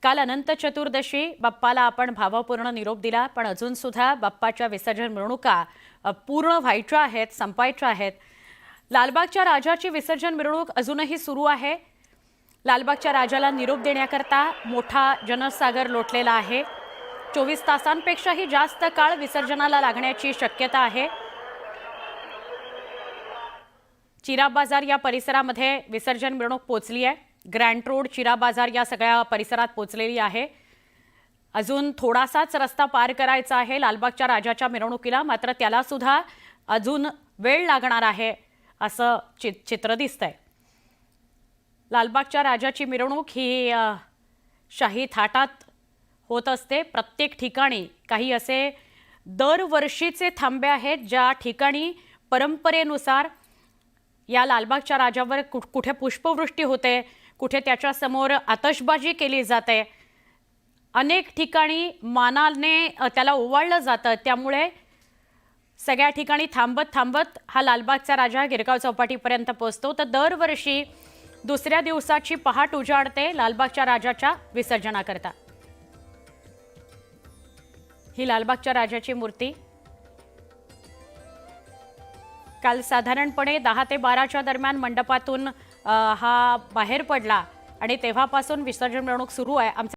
काल अनंत चतुर्दशी बाप्पाला आपण भावपूर्ण निरोप दिला, पण अजून सुद्धा बाप्पाच्या विसर्जन मिरवणुका पूर्ण व्हायच्या आहेत, संपायच्या आहेत। लालबागच्या राजाची विसर्जन मिरवणूक अजूनही सुरू आहे। लालबागच्या राजाला निरोप देण्याकरता मोठा जनसागर लोटलेला आहे। 24 तासांपेक्षाही जास्त काळ विसर्जनाला लागण्याची शक्यता आहे। चिरा बाजार या परिसरामध्ये विसर्जन मिरवणूक पोहोचली आहे। ग्रँड रोड, चिरा बाजार या सगळ्या परिसरात पोहोचलेली आहे। अजून थोडासाच रस्ता पार करायचा आहे लालबागच्या राजाच्या मिरवणुकीला, मात्र त्याला सुद्धा अजून वेळ लागणार आहे असं चित्र दिसतंय। लालबागच्या राजाची मिरवणूक ही शाही थाटात होत असते। प्रत्येक ठिकाणी काही असे दरवर्षीचे थांबे आहेत ज्या ठिकाणी परंपरेनुसार या लालबागच्या राजावर कुठे पुष्पवृष्टी होते, कुठे त्याच्या समोर आतषबाजी केली जाते। अनेक ठिकाणी मानाने त्याला ओवाळलं जातं। त्यामुळे सगळ्या ठिकाणी थांबत थांबत हा लालबागचा राजा गिरगाव चौपाटीपर्यंत पोहोचतो। तर दरवर्षी दुसऱ्या दिवसाची पहाट उजाडते लालबागच्या राजाच्या विसर्जनाकरता। ही लालबागच्या राजाची मूर्ती काल साधारणपणे 10 ते 12च्या दरम्यान मंडपातून हा बाहेर पडला आणि तेव्हापासून विसर्जन मिरवणूक सुरू आहे।